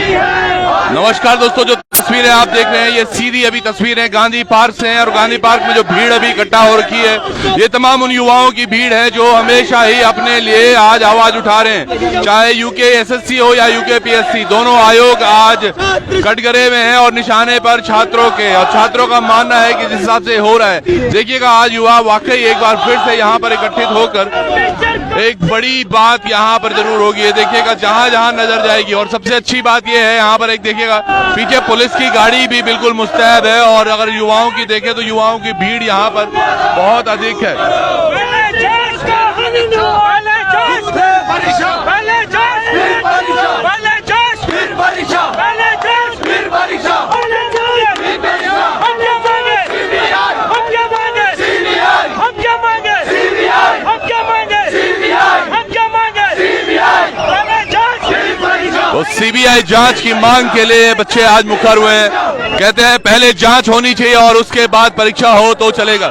नमस्कार दोस्तों, जो तस्वीरें आप देख रहे हैं ये सीधी अभी तस्वीरें गांधी पार्क से हैं और गांधी पार्क में जो भीड़ अभी इकट्ठा हो रखी है ये तमाम उन युवाओं की भीड़ है जो हमेशा ही अपने लिए आज आवाज उठा रहे हैं। चाहे यूके एसएससी हो या यूके पीएससी, दोनों आयोग आज कटघरे में हैं और निशाने पर छात्रों के, और छात्रों का मानना है कि जिस हिसाब से हो रहा है, देखिएगा आज युवा वाकई एक बार फिर से यहाँ पर इकट्ठित होकर एक बड़ी बात यहाँ पर जरूर होगी। ये देखिएगा जहां जहां नजर जाएगी, और सबसे अच्छी बात ये है यहाँ पर एक देखिएगा पीछे पुलिस की गाड़ी भी बिल्कुल मुस्तैद है, और अगर युवाओं की देखें तो युवाओं की भीड़ यहाँ पर बहुत अधिक है। तो सीबीआई जांच की मांग के लिए बच्चे आज मुखर हुए हैं। कहते हैं पहले जांच होनी चाहिए और उसके बाद परीक्षा हो तो चलेगा।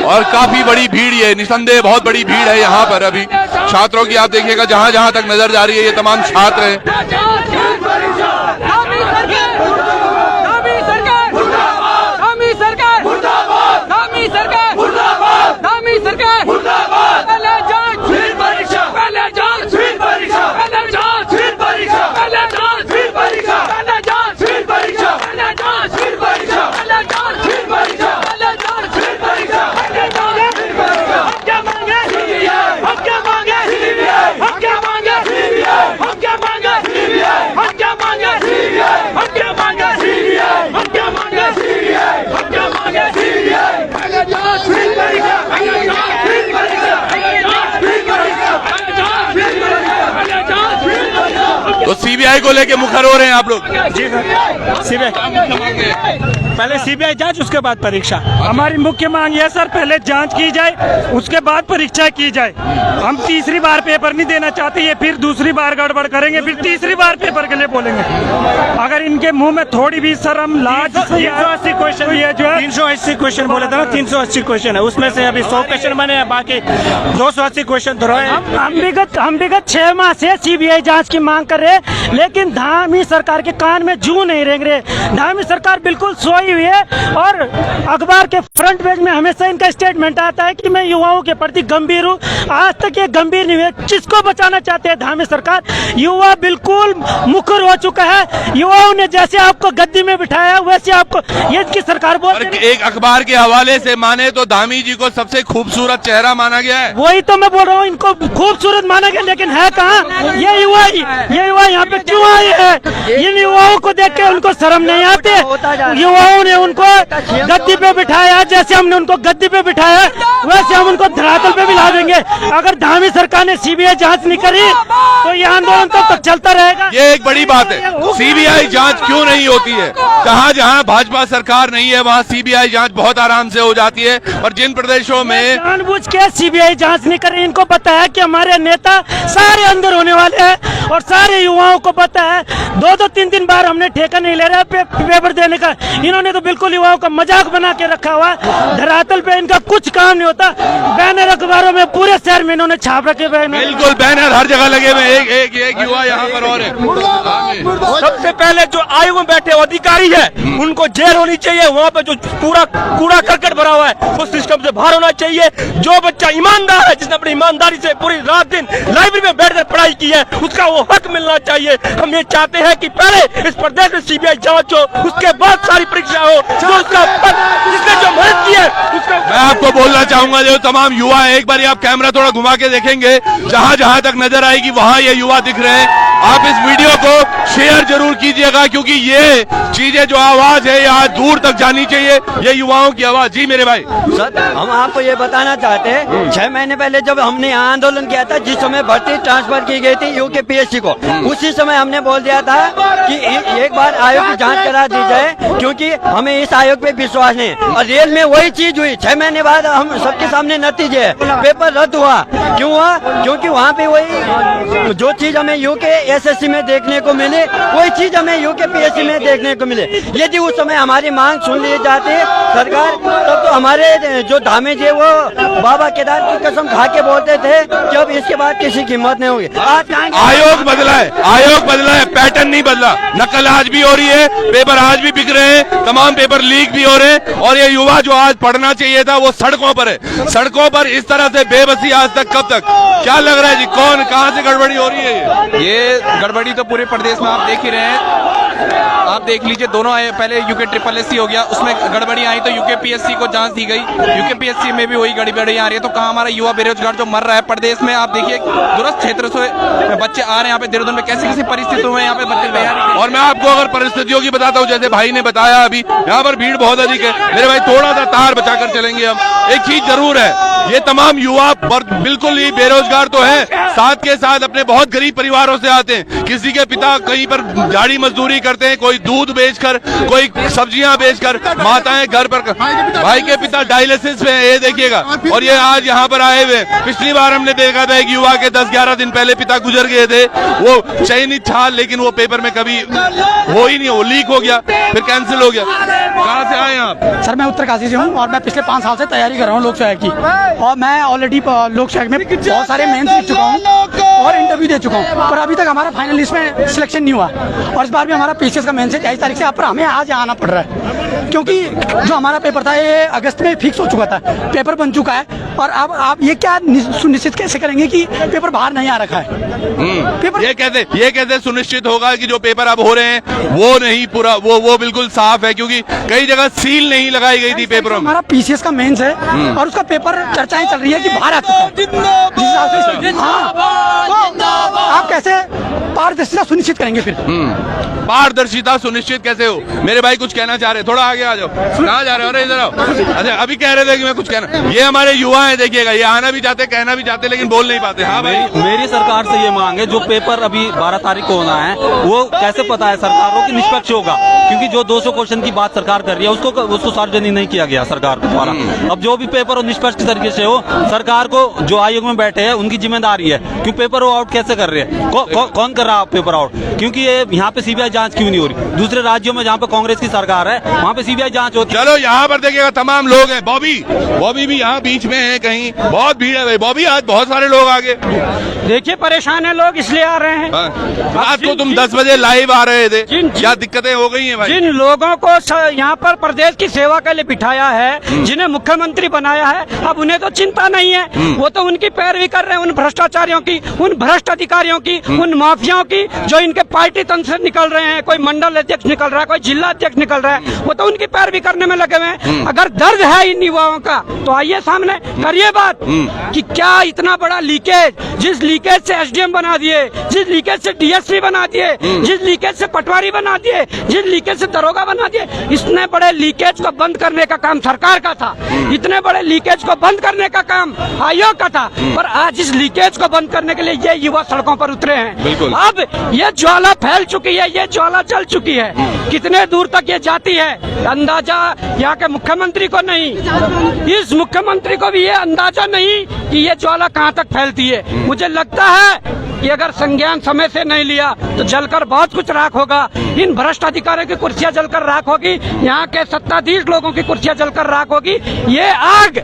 और काफी बड़ी भीड़, ये निसंदेह बहुत बड़ी भीड़ है यहाँ पर अभी छात्रों की। आप देखिएगा जहां जहां तक नजर जा रही है ये तमाम छात्र हैं। तो सीबीआई को लेके मुखर हो रहे हैं आप लोग? जी सर, सीबीआई पहले सीबीआई जांच उसके बाद परीक्षा। हमारी मुख्य मांग है सर, पहले जांच की जाए उसके बाद परीक्षा की जाए। हम तीसरी बार पेपर नहीं देना चाहते, ये फिर दूसरी बार गड़बड़ करेंगे, फिर तीसरी बार पेपर के लिए बोलेंगे। अगर इनके मुंह में थोड़ी भी शर्म लाज, 380 क्वेश्चन ये जो है 380 क्वेश्चन बोले थे ना, 380 क्वेश्चन है, उसमें से अभी 100 क्वेश्चन बने हैं, बाकी 280 क्वेश्चन तो रहे। हम विगत 6 माह से सीबीआई जांच की मांग कर रहे हैं, लेकिन धामी सरकार के कान में जू नहीं रेंग रहे। धामी सरकार बिल्कुल सोई हुई है, और अखबार के फ्रंट पेज में हमेशा इनका स्टेटमेंट आता है कि मैं युवाओं के प्रति गंभीर हूँ। आज तक ये गंभीर नहीं है। किसको बचाना चाहते हैं धामी सरकार? युवा बिल्कुल मुखर हो चुका है। युवाओं ने जैसे आपको गद्दी में बिठाया वैसे आपको ये की सरकार बोल रही है। एक अखबार के हवाले से माने तो धामी जी को सबसे खूबसूरत चेहरा माना गया है। वही तो मैं बोल रहा हूँ, इनको खूबसूरत माना गया, लेकिन है कहाँ ये युवा यहाँ पे क्यों आए हैं? इन युवाओं को देख के उनको शर्म नहीं आते? युवाओं ने उनको गद्दी पे बिठाया, जैसे हमने उनको गद्दी पे बिठाया वैसे हम उनको धरातल पे बिठा देंगे। अगर धामी सरकार ने सीबीआई जांच नहीं करी तो ये आंदोलन तक चलता रहेगा। ये एक बड़ी बात है। सीबीआई जांच क्यों नहीं होती है? जहां जहां भाजपा सरकार नहीं है वहां सीबीआई जांच बहुत आराम से हो जाती है, और जिन प्रदेशों में जानबूझ के सीबीआई जांच नहीं करी, इनको पता है कि हमारे नेता सारे अंदर होने वाले हैं, और सारे युवाओं को पता है 2-2, 3-3 बार हमने ठेका नहीं ले रहा पेपर देने का। इन्होंने तो बिल्कुल युवाओं का मजाक बना के रखा हुआ है। धरातल पे इनका कुछ काम नहीं होता। बैनर अखबारों में पूरे शहर में इन्होंने छाप रखे हुए, बिल्कुल बैनर हर जगह लगे हुए। एक युवा यहाँ पर और है। सबसे पहले जो आयोग में बैठे अधिकारी है उनको जेल होनी चाहिए। वहाँ पे जो पूरा कूड़ा करकट भरा हुआ है वो सिस्टम से बाहर होना चाहिए। जो बच्चा ईमानदार है, जिसने अपनी ईमानदारी से पूरी रात दिन लाइब्रेरी में बैठकर पढ़ाई की है, उसका वो हक मिलना चाहिए। हम ये चाहते हैं कि पहले इस प्रदेश में सीबीआई जांच हो, उसके बाद सारी परीक्षा हो। जो उसका जिसने जो मदद की है उसका। मैं आपको बोलना चाहूंगा जो तमाम युवा है, एक बार आप कैमरा थोड़ा घुमा के देखेंगे, जहां जहां तक नजर आएगी वहां ये युवा दिख रहे हैं। आप इस वीडियो को शेयर जरूर कीजिएगा, क्योंकि ये चीजें जो आवाज है यहाँ दूर तक जानी चाहिए, ये युवाओं की आवाज। जी मेरे भाई। सर, हम आपको ये बताना चाहते हैं, 6 महीने पहले जब हमने यहाँ आंदोलन किया था, जिस समय भर्ती ट्रांसफर की गई थी यूके पीएससी को, उसी समय हमने बोल दिया था कि एक बार आयोग की जांच करा दी जाए, क्योंकि हमें इस आयोग पे विश्वास नहीं। और रेल में वही चीज हुई। 6 महीने बाद हम सबके सामने नतीजे है, पेपर रद्द हुआ। क्यों हुआ? क्योंकि वहाँ पे वही जो चीज हमें यूके एसएससी में देखने को मिले वही चीज हमें यूके पीएससी में देखने को मिले। यदि उस समय हमारी मांग सुन ली जाती सरकार, तब तो हमारे जो धामी जी वो बाबा केदार की कसम खा के बोलते थे कि अब इसके बाद किसी की हिम्मत नहीं होगी। आज आयोग आयोग बदला है, आयोग बदला है, पैटर्न नहीं बदला। नकल आज भी हो रही है, पेपर आज भी बिक रहे हैं, तमाम पेपर लीक भी हो रहे हैं, और ये युवा जो आज पढ़ना चाहिए था वो सड़कों पर है। सड़कों पर इस तरह से बेबसी आज तक कब तक? क्या लग रहा है जी, कौन कहां से गड़बड़ी हो रही है? ये गड़बड़ी तो पूरे प्रदेश में आप देख ही रहे हैं। आप देख लीजिए, दोनों आए, पहले यूके ट्रिपल एससी हो गया, उसमें गड़बड़ी आई तो यूके पीएससी को जांच दी गई, यूके पीएससी में भी वही गड़बड़ी आ रही है। तो कहाँ हमारा युवा बेरोजगार जो मर रहा है प्रदेश में? आप देखिए, दूरस्थ क्षेत्र से बच्चे आ रहे हैं यहाँ पे देहरादून में, कैसी कैसी परिस्थितियों में यहाँ पे बच्चे तैयारी। और मैं आपको अगर परिस्थितियों की बताता हूँ, जैसे भाई ने बताया अभी, यहाँ पर भीड़ बहुत अधिक है। मेरे भाई थोड़ा सा तार बचाकर चलेंगे हम। एक चीज जरूर है, ये तमाम युवा बिल्कुल ही बेरोजगार तो है, साथ के साथ अपने बहुत गरीब परिवारों से आते हैं। किसी के पिता कहीं पर झाड़ी मजदूरी करते हैं, कोई दूध बेचकर, कोई सब्जियां बेचकर, माताएं घर पर। भाई के पिता डायलिसिस पे हैं, ये देखिएगा, और ये आज यहाँ पर आए हुए। पिछली बार हमने देखा था एक युवा के 10-11 दिन पहले पिता गुजर गए थे, वो चयनित था, लेकिन वो पेपर में कभी हो ही नहीं, वो लीक हो गया, फिर कैंसिल हो गया। कहाँ से आए आप? सर मैं उत्तरकाशी से हूँ और मैं पिछले 5 साल से तैयारी कर रहा हूँ लोक सेवक की, और मैं ऑलरेडी लोक सेवक में बहुत सारे मेंस लिख चुका हूँ और इंटरव्यू दे चुका हूँ, पर अभी तक हमारा फाइनल लिस्ट में सिलेक्शन नहीं हुआ। और इस बार भी हमारा पीसीएस का मेंस है 23 तारीख से, पर हमें आज आना पड़ रहा है, क्योंकि जो हमारा पेपर था ये अगस्त में फिक्स हो चुका था, पेपर बन चुका है। और अब आप ये क्या सुनिश्चित कैसे करेंगे कि पेपर बाहर नहीं आ रखा है? पेपर ये कैसे सुनिश्चित होगा कि जो पेपर अब हो रहे हैं वो नहीं पूरा, वो बिल्कुल साफ है? क्योंकि कई जगह सील नहीं लगाई गई थी पेपरों में। हमारा पीसीएस का मेंस है और उसका पेपर चर्चाएं चल रही है कि बाहर आ चुका है। हाँ, तो आप कैसे पारदर्शिता सुनिश्चित करेंगे फिर? पारदर्शिता सुनिश्चित कैसे हो? मेरे भाई कुछ कहना चाह रहे, थोड़ा आगे आ जाओ। कहाँ जा रहे हो? अरे इधर आओ। अच्छा, अभी कह रहे थे कि मैं कुछ कहना। ये हमारे युवा हैं, देखिएगा, ये आना भी चाहते, कहना भी चाहते, लेकिन बोल नहीं पाते। हाँ भाई, मेरी सरकार से ये मांग है, जो पेपर अभी 12 तारीख को होना है, वो कैसे पता है सरकार को कि निष्पक्ष होगा? क्योंकि जो 200 क्वेश्चन की बात सरकार कर रही है उसको सार्वजनिक नहीं किया गया सरकार के द्वारा। अब जो भी पेपर हो निष्पक्ष तरीके से हो, सरकार को जो आयोग में बैठे हैं उनकी जिम्मेदारी है। क्यों पेपर आउट कैसे कर रहे हैं? कौन कर रहा है पेपर आउट? क्योंकि ये यहाँ पे सीबीआई जांच क्यों नहीं हो रही? दूसरे राज्यों में जहाँ पे कांग्रेस की सरकार है वहाँ पे सीबीआई जांच होती है। चलो यहाँ पर देखिएगा, तमाम लोग हैं। बॉबी भी यहाँ बीच में है, कहीं बहुत भीड़ है भाई। बॉबी, आज बहुत सारे लोग आगे। देखिए, परेशान है लोग, इसलिए आ रहे हैं। रात को तुम 10 बजे लाइव आ रहे थे, क्या दिक्कतें हो गई हैं भाई? जिन लोगों को यहाँ पर प्रदेश की सेवा के लिए बिठाया है, जिन्हें मुख्यमंत्री बनाया है, अब उन्हें तो चिंता नहीं है। वो तो उनकी पैरवी कर रहे हैं, उन भ्रष्टाचारियों की, उन भ्रष्ट अधिकारियों की, उन माफियाओं की, जो इनके पार्टी तंत्र से निकल रहे हैं। कोई मंडल अध्यक्ष निकल रहा है, कोई जिला अध्यक्ष निकल रहा है, वो तो उनकी पैरवी करने में लगे हुए हैं। अगर दर्द है इन युवाओं का तो आइए सामने करिए बात कि क्या इतना बड़ा लीकेज, जिस लीकेज से एसडीएम बना दिए, जिस लीकेज से डीएसपी बना दिए, जिस लीकेज से पटवारी बना दिए, जिस लीकेज से दरोगा बना दिए, इतने बड़े लीकेज को बंद करने का काम सरकार का था, इतने बड़े लीकेज को बंद करने का काम आयोग का था। पर आज इस लीकेज को बंद करने के लिए ये युवा सड़कों पर उतरे हैं। अब ये ज्वाला फैल चुकी है, ये ज्वाला जल चुकी है। कितने दूर तक ये जाती है अंदाजा यहाँ के मुख्यमंत्री को नहीं, इस मुख्यमंत्री को भी ये अंदाजा नहीं कि ये ज्वाला कहाँ तक फैलती है। मुझे लगता है कि अगर संज्ञान समय से नहीं लिया तो जलकर बहुत कुछ राख होगा। इन भ्रष्ट अधिकारियों की कुर्सियां जलकर राख होगी, यहाँ के सत्ताधीश लोगों की कुर्सियां जलकर राख होगी। ये आग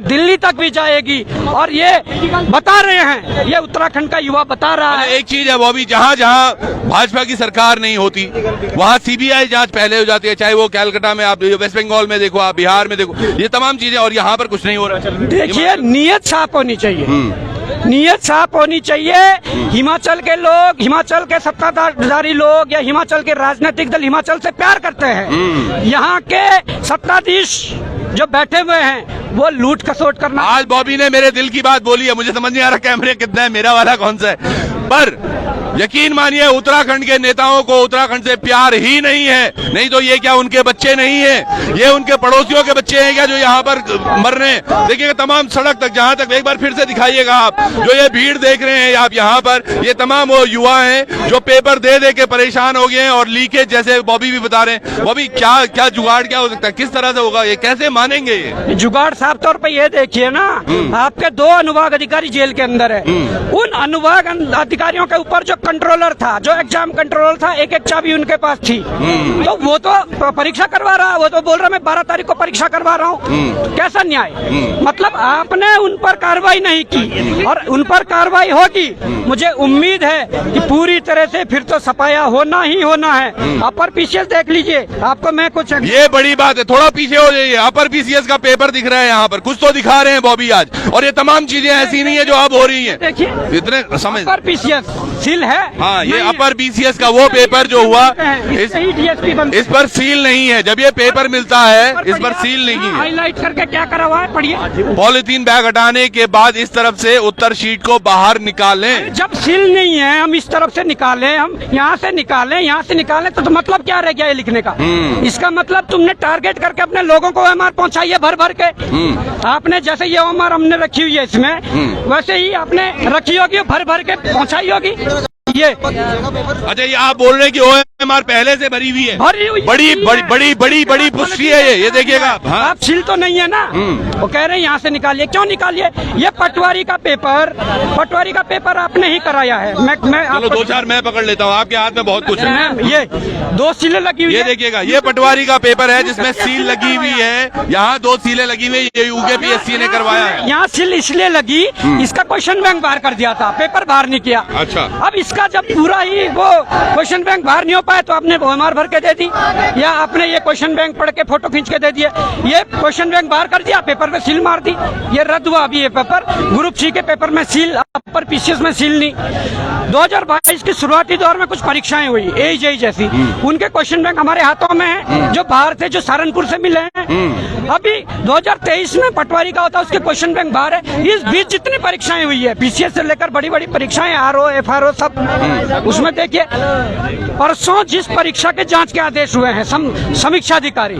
दिल्ली तक भी जाएगी, और ये बता रहे हैं, ये उत्तराखंड का युवा बता रहा है। एक चीज है वो भी, जहाँ भाजपा की सरकार नहीं होती वहाँ सीबीआई जांच पहले हो जाती है, चाहे वो कैलकाटा में आप वेस्ट बंगाल में देखो, आप बिहार में देखो, ये तमाम चीजें, और यहाँ पर कुछ नहीं हो रहा। देखिए, नीयत साफ होनी चाहिए, नीयत साफ होनी चाहिए। हिमाचल के लोग, हिमाचल के सत्ताधारी लोग या हिमाचल के राजनीतिक दल हिमाचल से प्यार करते हैं। यहाँ के सत्ताधीश जो बैठे हुए हैं वो लूट खसोट करना। आज बॉबी ने मेरे दिल की बात बोली है, मुझे समझ नहीं आ रहा कैमरे कितना है, मेरा वाला कौन सा है, पर यकीन मानिए उत्तराखंड के नेताओं को उत्तराखंड से प्यार ही नहीं है। नहीं तो ये क्या उनके बच्चे नहीं है, ये उनके पड़ोसियों के बच्चे हैं क्या जो यहाँ पर मर रहे हैं? देखिएगा तमाम सड़क तक, जहाँ तक, एक बार फिर से दिखाइएगा आप, जो ये भीड़ देख रहे हैं आप यहाँ पर, ये तमाम वो युवा हैं जो पेपर दे दे के परेशान हो गए हैं, और लीकेज जैसे बॉबी भी बता रहे हैं। बॉबी, क्या जुगाड़ क्या हो सकता है, किस तरह से होगा, ये कैसे मानेंगे? ये जुगाड़ साफ तौर पर ये देखिए ना, आपके 2 अनुभाग अधिकारी जेल के अंदर है, उन अनुभाग अधिकारियों के ऊपर जो कंट्रोलर था, जो एग्जाम कंट्रोलर था, एक एक चाबी उनके पास थी। तो वो तो परीक्षा करवा रहा, वो तो बोल रहा मैं 12 तारीख को परीक्षा करवा रहा हूँ। कैसा न्याय? मतलब आपने उन पर कार्रवाई नहीं की और उन पर कार्रवाई होगी। मुझे उम्मीद है कि पूरी तरह से फिर तो सफाया होना ही होना है। अपर पीसीएस देख लीजिए, आपको मैं कुछ ये बड़ी बात है, थोड़ा पीछे हो जाइए। अपर पीसीएस का पेपर दिख रहा है यहाँ पर, कुछ तो दिखा रहे हैं बॉबी आज, और ये तमाम चीजें ऐसी नहीं है जो अब हो रही हैं। देखिए इतने समझ, अपर पीसीएस सील है। हाँ, ये नहीं है। अपर पीसीएस का वो पेपर जो हुआ, सही डीएसपी बनता है। इस पर सील नहीं है। जब ये पेपर मिलता है इस पर सील नहीं है। हाईलाइट करके क्या करा हुआ है, पढ़िए। पॉलिथीन बैग हटाने के बाद इस तरफ से उत्तर शीट को बाहर निकालें। जब सील नहीं है, हम इस तरफ से निकालें, हम यहाँ से निकालें, यहाँ से निकालें, तो मतलब क्या रह गया ये लिखने का? इसका मतलब तुमने टारगेट करके अपने लोगों को ओएमआर पहुँचाई है भर भर के। आपने जैसे ये ओएमआर हमने रखी हुई है इसमें, वैसे ही आपने रखी होगी, भर भर के पहुँचाई होगी। ये अच्छा, ये आप बोल रहे हैं कि ओएमआर पहले से भरी हुई है? भरी हुई बड़ी बड़ी बड़ी बड़ी बड़ी पुष्टि है ये देखिएगा। हाँ। आप सील तो नहीं है ना, वो कह रहे हैं यहाँ से निकालिए। क्यों निकालिए? ये पटवारी का पेपर आपने ही कराया है। मैं चलो दो चार मैं पकड़ लेता हूँ, आपके हाथ में बहुत कुछ है। ये 2 सीलें लगी हुई ये है। देखिएगा, ये पटवारी का पेपर है जिसमें सील लगी हुई है। यहाँ 2 सीलें लगी हुई, ये यूकेपीएससी ने करवाया है। यहाँ सील इसलिए लगी, इसका क्वेश्चन बैंक बाहर कर दिया था, पेपर बाहर नहीं किया। अच्छा। अब इसका जब पूरा ही वो क्वेश्चन बैंक बाहर नहीं हो पाया तो आपने ओएमआर भर के दे दी, या आपने ये क्वेश्चन बैंक पढ़ के फोटो खींच के दे दिए। ये क्वेश्चन बैंक बाहर कर दिया, पेपर पे सील मार दी, ये रद्द हुआ। अभी ये पेपर ग्रुप सी के पेपर में सील, अपर पीसीएस में सील नहीं। 2022 की शुरुआती दौर में कुछ परीक्षाएं हुई एजेई जैसी, उनके क्वेश्चन बैंक हमारे हाथों में है, जो बाहर थे, जो सहारनपुर से मिले हैं। अभी 2023 में पटवारी का होता है, उसके क्वेश्चन बैंक बाहर है। इस बीच जितनी परीक्षाएं हुई है, पीसीएस से लेकर बड़ी बड़ी परीक्षाएं, आरओ एफआरओ सब, उसमें देखिए परसों जिस परीक्षा के जांच के आदेश हुए हैं समीक्षा अधिकारी,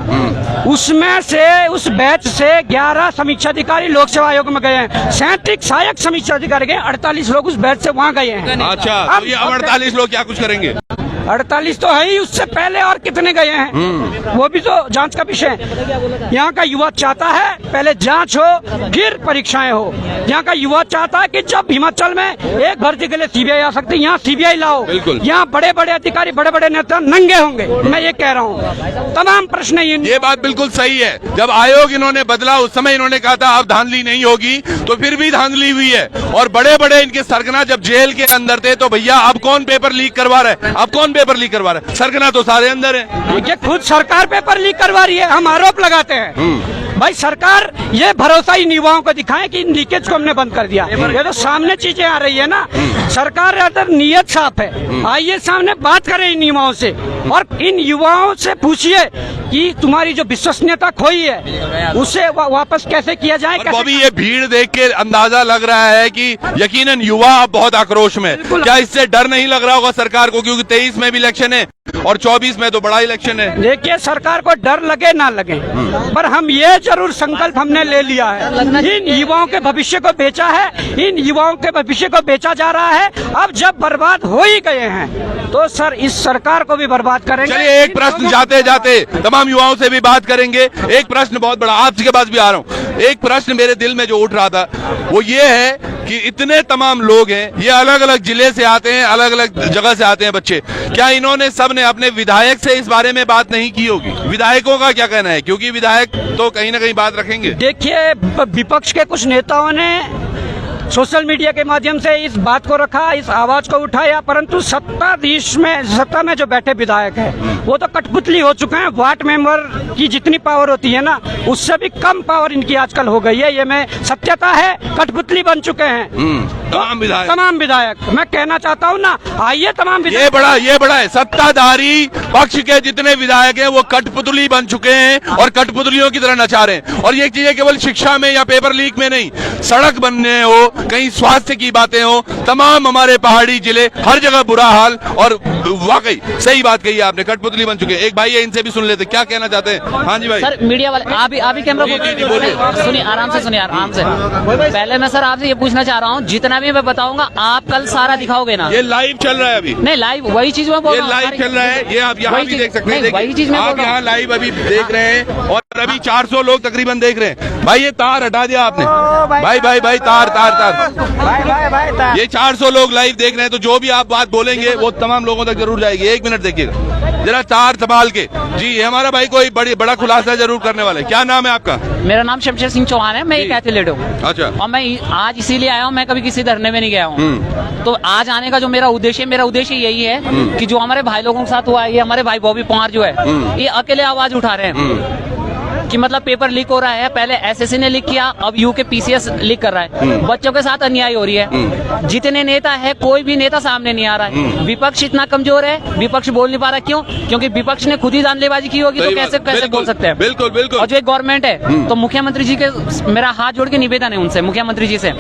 उसमें से उस बैच से 11 समीक्षा अधिकारी लोक सेवा आयोग में गए हैं। 37 सहायक समीक्षा अधिकारी गए, 48 लोग उस बैच से वहाँ गए हैं। अच्छा, तो ये 48 लोग क्या कुछ करेंगे? 48 तो है ही, उससे पहले और कितने गए हैं, वो भी तो जांच का विषय है। यहाँ का युवा चाहता है पहले जांच हो फिर परीक्षाएं हो। यहाँ का युवा चाहता है कि जब हिमाचल में एक भर्ती के लिए सीबीआई आ सकती है, यहाँ सीबीआई लाओ। यहाँ बड़े बड़े अधिकारी, बड़े बड़े नेता नंगे होंगे। मैं ये कह रहा हूँ, तमाम प्रश्न ये बात बिल्कुल सही है। जब आयोग इन्होंने बदला, उस समय इन्होंने कहा था अब धांधली नहीं होगी, तो फिर भी धांधली हुई है। और बड़े बड़े इनके सरगना जब जेल के अंदर थे, तो भैया अब कौन पेपर लीक करवा रहा है? अब कौन पेपर लीक करवा रहा है? सरगना तो सारे अंदर है। ये खुद सरकार पेपर लीक करवा रही है, हम आरोप लगाते हैं। भाई सरकार ये भरोसा इन युवाओं को दिखाए कि इन लीकेज को हमने बंद कर दिया। ये तो सामने चीजें आ रही है ना, सरकार अगर नियत साफ है, आइए सामने बात करें इन युवाओं से, और इन युवाओं से पूछिए कि तुम्हारी जो विश्वसनीयता खोई है उसे वापस कैसे किया जाए। अभी ये भीड़ देख के अंदाजा लग रहा है कि यकीनन युवा अब बहुत आक्रोश में। क्या इससे डर नहीं लग रहा होगा सरकार को, क्योंकि 23 में भी इलेक्शन है और 24 में तो बड़ा इलेक्शन है? देखिए, सरकार को डर लगे ना लगे, पर हम ये जरूर संकल्प हमने ले लिया है, इन युवाओं के भविष्य को बेचा है, इन युवाओं के भविष्य को बेचा जा रहा है। अब जब बर्बाद हो ही गए हैं तो सर इस सरकार को भी बर्बाद करेंगे। चलिए एक प्रश्न जाते जाते तमाम युवाओं से भी बात करेंगे। एक प्रश्न बहुत बड़ा, आपके पास भी आ रहा हूँ। एक प्रश्न मेरे दिल में जो उठ रहा था वो ये है कि इतने तमाम लोग हैं, ये अलग अलग जिले से आते हैं, अलग अलग जगह से आते हैं बच्चे, क्या इन्होंने सब ने अपने विधायक से इस बारे में बात नहीं की होगी? विधायकों का क्या कहना है, क्योंकि विधायक तो कहीं ना कहीं बात रखेंगे। देखिए, विपक्ष के कुछ नेताओं ने सोशल मीडिया के माध्यम से इस बात को रखा, इस आवाज को उठाया, परंतु सत्ता में जो बैठे विधायक हैं वो तो कठपुतली हो चुके हैं। वार्ड मेंबर की जितनी पावर होती है ना, उससे भी कम पावर इनकी आजकल हो गई है। ये में सत्यता है, कठपुतली बन चुके हैं तमाम विधायक। मैं कहना चाहता हूँ ना, आइए तमाम ये बड़ा है, सत्ताधारी पक्ष के जितने विधायक हैं वो कठपुतली बन चुके हैं और कठपुतलियों की तरह नचा रहे हैं। और ये चीजें केवल शिक्षा में या पेपर लीक में नहीं, सड़क बनने हो, कहीं स्वास्थ्य की बातें हो, तमाम हमारे पहाड़ी जिले, हर जगह बुरा हाल। और वाकई सही बात कही आपने, कठपुतली बन चुके हैं। एक भाई है, इनसे भी सुन लेते, क्या कहना चाहते हैं? हाँ जी भाई। सर मीडिया वाले आप ही कैमरा सुनिए, आराम से सुनिए, आराम से। पहले मैं सर आपसे ये पूछना चाह रहा हूँ, जितना भी मैं बताऊंगा आप कल सारा दिखाओगे ना? ये लाइव चल रहा है अभी। नहीं, लाइव वही चीज मैं बोल रहा हूँ, ये लाइव चल रहा है, ये आप यहाँ भी देख सकते हैं। वही चीज मैं आप यहाँ लाइव अभी देख रहे हैं और अभी 400 लोग तकरीबन देख रहे हैं। भाई ये तार हटा दिया आपने, भाई तार यार। ये 400 लोग लाइव देख रहे हैं, तो जो भी आप बात बोलेंगे वो तमाम लोगों तक जरूर जाएगी। 1 मिनट देखिएगा जरा, तार संभाल के। जी, ये हमारा भाई कोई बड़ा खुलासा जरूर करने वाला है। क्या नाम है आपका? मेरा नाम शमशेर सिंह चौहान है, मैं एक एथलीट हूँ। अच्छा। और मैं आज इसीलिए आया हूँ, मैं कभी किसी धरने में नहीं गया हूँ। तो आज आने का जो मेरा उद्देश्य यही है कि जो हमारे भाई लोगों के साथ हुआ है, ये हमारे भाई बॉबी पंवार जो है, ये अकेले आवाज उठा रहे हैं कि मतलब पेपर लीक हो रहा है। पहले एसएससी ने लीक किया, अब यूके पीसीएस लीक कर रहा है। बच्चों के साथ अन्याय हो रही है। जितने नेता है, कोई भी नेता सामने नहीं आ रहा है। विपक्ष इतना कमजोर है, विपक्ष बोल नहीं पा रहा। क्यों? क्योंकि विपक्ष ने खुद ही जानलेबाजी की होगी, तो कैसे बोल सकते हैं? बिल्कुल बिल्कुल। और जो एक गवर्नमेंट है, तो मुख्यमंत्री जी के मेरा हाथ जोड़ के निवेदन है उनसे, मुख्यमंत्री जी से,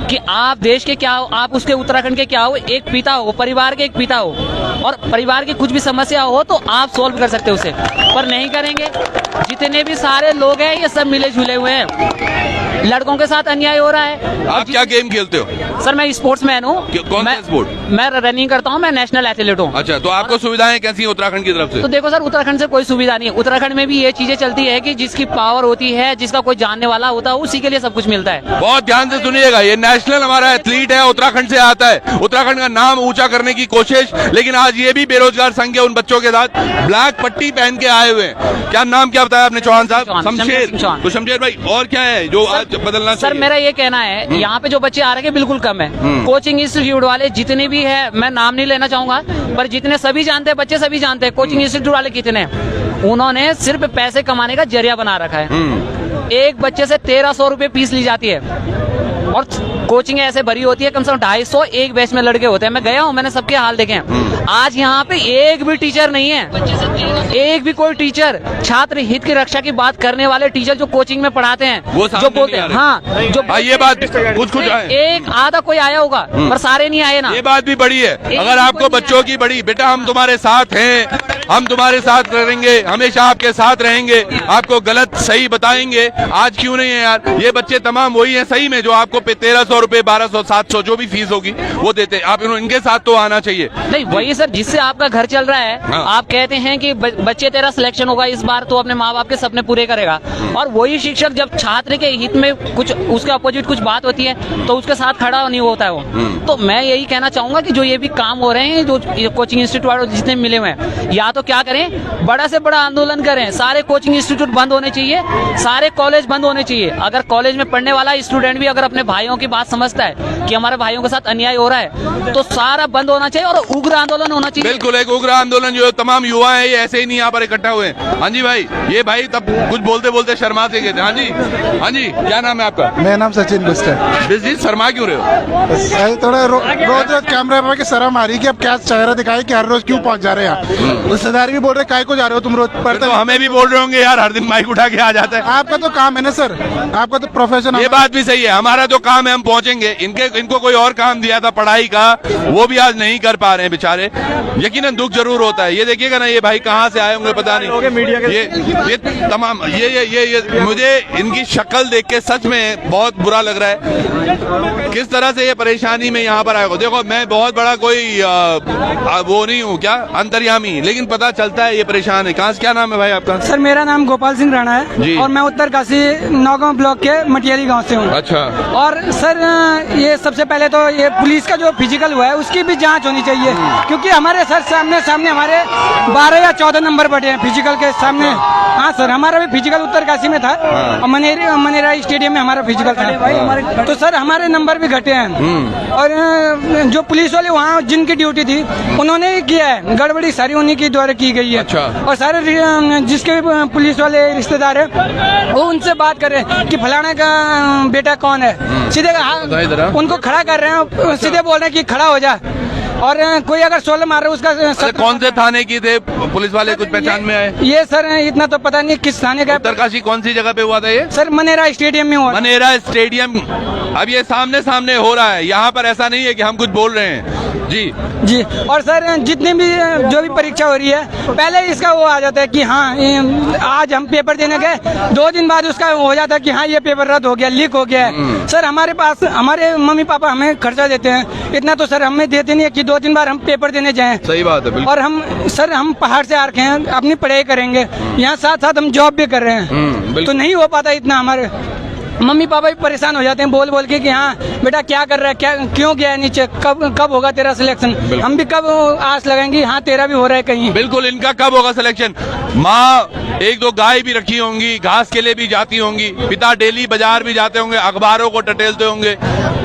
कि आप देश के क्या हो, आप उसके उत्तराखंड के क्या हो, एक पिता हो, परिवार के एक पिता हो, और परिवार की कुछ भी समस्या हो तो आप सॉल्व कर सकते हो उसे, पर नहीं करेंगे। जितने भी सारे लोग हैं, ये सब मिले जुले हुए हैं। लड़कों के साथ अन्याय हो रहा है। आप क्या गेम खेलते हो? सर, मैं स्पोर्ट्समैन हूँ। कौन सा स्पोर्ट? मैं रनिंग करता हूँ, मैं नेशनल एथलीट हूँ। अच्छा, तो आपको सुविधाएं कैसी हैं उत्तराखंड की तरफ से? तो देखो सर, उत्तराखंड से कोई सुविधा नहीं है। उत्तराखंड में भी ये चीजें चलती है कि जिसकी पावर होती है, जिसका कोई जानने वाला होता है, उसी के लिए सब कुछ मिलता है। बहुत ध्यान से सुनिएगा, ये नेशनल हमारा एथलीट है, उत्तराखंड से आता है, उत्तराखंड का नाम ऊंचा करने की कोशिश। लेकिन आज ये भी बेरोजगार संघ के उन बच्चों के साथ ब्लैक पट्टी पहन के आए हुए हैं। क्या नाम क्या बताया आपने? चौहान साहब? शमशेर। तो शमशेर भाई, और क्या है जो आज बदलना सर, मेरा ये कहना है, यहाँ पे जो बच्चे आ रहे हैं बिल्कुल कम है। कोचिंग इंस्टीट्यूट वाले जितने भी है, मैं नाम नहीं लेना चाहूंगा, पर जितने सभी जानते हैं, बच्चे सभी जानते हैं कोचिंग इंस्टीट्यूट वाले कितने हैं। उन्होंने सिर्फ पैसे कमाने का जरिया बना रखा है। एक बच्चे से 1300 रुपए फीस ली जाती है, और कोचिंग ऐसे भरी होती है, कम से कम 250 एक बैच में लड़के होते हैं। मैं गया हूँ, मैंने सबके हाल देखे हैं। आज यहाँ पे एक भी टीचर नहीं है, एक भी कोई टीचर, छात्र हित की रक्षा की बात करने वाले टीचर जो कोचिंग में पढ़ाते हैं, वो जो बोलते हैं, हाँ, जो ये बात कुछ एक आधा कोई आया होगा, पर सारे नहीं आए ना। ये बात भी बड़ी है। अगर आपको बच्चों की बड़ी, बेटा हम तुम्हारे साथ हैं, हम तुम्हारे साथ रहेंगे, हमेशा आपके साथ रहेंगे, आपको गलत सही बताएंगे। आज क्यों नहीं है यार? ये बच्चे तमाम वही है सही में जो आपको 1300 रुपए, 1200, 700 जो भी फीस होगी वो देते। आप इनके साथ तो आना चाहिए। नहीं, वही सर, जिससे आपका घर चल रहा है। हाँ। आप कहते हैं कि बच्चे तेरा सिलेक्शन होगा इस बार, तो अपने माँ बाप के सपने पूरे करेगा। और वही शिक्षक जब छात्र के हित में कुछ उसके अपोजिट कुछ बात होती है, तो उसके साथ खड़ा नहीं होता है वो। तो मैं यही कहना चाहूंगा कि जो ये भी काम हो रहे हैं, जो कोचिंग इंस्टीट्यूट वाले जितने मिले हुए हैं, या तो क्या करें, बड़ा से बड़ा आंदोलन करें, सारे कोचिंग इंस्टीट्यूट बंद होने चाहिए, सारे कॉलेज बंद होने चाहिए। अगर कॉलेज में पढ़ने वाला स्टूडेंट भी अगर अपने भाइयों की बात समझता है कि हमारे भाइयों के साथ अन्याय हो रहा है, तो सारा बंद होना चाहिए और उग्र आंदोलन होना चाहिए। बिल्कुल, एक उग्र आंदोलन। जो तमाम युवा है, ये ऐसे ही नहीं यहाँ पर इकट्ठा हुए। हाँ जी भाई, ये भाई तब कुछ बोलते बोलते शर्मा से गए थे। हाँ जी, हाँ जी, क्या नाम है आपका? मेरा नाम सचिन बिस्ट है। जी, शर्मा क्यों रहे हो? थोड़ा रोज कैमरे पर शर्म आ रही कि अब क्या चेहरा दिखाए कि हर रोज क्यों पहुंच जा रहे हैं। रिश्तेदार भी बोल रहे काय को जा रहे हो तुम रोज पढ़ते? तो हमें भी बोल रहे होंगे यार, हर दिन माइक उठा के आ जाता है। आपका तो काम है ना सर, आपका तो प्रोफेशन। ये बात भी सही है, हमारा जो काम है हम पहुंचेंगे। इनको कोई और काम दिया था पढ़ाई का, वो भी आज नहीं कर पा रहे हैं बेचारे। यकीनन दुख जरूर होता है। ये देखिएगा ना, ये भाई कहाँ से आए होंगे पता नहीं। ये तमाम ये मुझे इनकी शक्ल देख के सच में बहुत बुरा लग रहा है, किस तरह से ये परेशानी में यहाँ पर आए हो। देखो, मैं बहुत बड़ा कोई वो नहीं हूँ क्या, अंतर्यामी, लेकिन पता चलता है ये परेशान है। कहाँ से? क्या नाम है भाई आपका? सर, मेरा नाम गोपाल सिंह राणा है और मैं उत्तरकाशी नौगांव ब्लॉक के मटियाली गांव से हूँ। अच्छा। और सर, ये सबसे पहले तो ये पुलिस का जो फिजिकल हुआ है उसकी भी जांच होनी चाहिए, क्योंकि हमारे सर सामने हमारे 12 या 14 नंबर बढ़े हैं फिजिकल के सामने। हाँ सर, हमारा भी फिजिकल उत्तरकाशी में था और मनेरा स्टेडियम में हमारा फिजिकल था। तो सर हमारे नंबर भी घटे हैं। और जो पुलिस वाले वहाँ जिनकी ड्यूटी थी उन्होंने ही किया है, गड़बड़ी सारी उन्हीं के द्वारा की गई है। अच्छा। और सारे जिसके पुलिस वाले रिश्तेदार है वो उनसे बात कर रहे हैं कि फलाने का बेटा कौन है। सीधे उनको खड़ा कर रहे हैं, सीधे बोल रहे हैं कि खड़ा हो जा। और कोई अगर 16 मार रहा है उसका कौन से थाने की थे पुलिस वाले, कुछ पहचान में आए? ये सर इतना तो पता नहीं किस थाने का। उत्तरकाशी कौन सी जगह पे हुआ था ये? सर मनेरा स्टेडियम में हुआ। मनेरा स्टेडियम। अब ये सामने सामने हो रहा है, यहाँ पर ऐसा नहीं है कि हम कुछ बोल रहे हैं। जी जी। और सर जितनी भी जो भी परीक्षा हो रही है, पहले इसका वो आ जाता है कि हाँ आज हम पेपर देने गए, 2 दिन बाद उसका हो जाता है कि हाँ ये पेपर रद्द हो गया, लीक हो गया है। सर हमारे पास हमारे मम्मी पापा हमें खर्चा देते हैं, इतना तो सर हमें देते नहीं है कि 2 दिन बाद हम पेपर देने जाएं। सही बात है, बिल्कुल। और हम पहाड़ से आ रखे हैं, अपनी पढ़ाई करेंगे, यहाँ साथ साथ हम जॉब भी कर रहे हैं, तो नहीं हो पाता इतना हमारे। मम्मी पापा भी परेशान हो जाते हैं बोल बोल के कि हाँ बेटा क्या कर रहा है, क्या क्यों गया है नीचे, कब होगा तेरा सिलेक्शन। हम भी कब आस लगाएंगे हाँ तेरा भी हो रहा है कहीं। बिल्कुल, इनका कब होगा सिलेक्शन। माँ एक दो गाय भी रखी होंगी, घास के लिए भी जाती होंगी, पिता डेली बाजार भी जाते होंगे, अखबारों को टटेलते होंगे,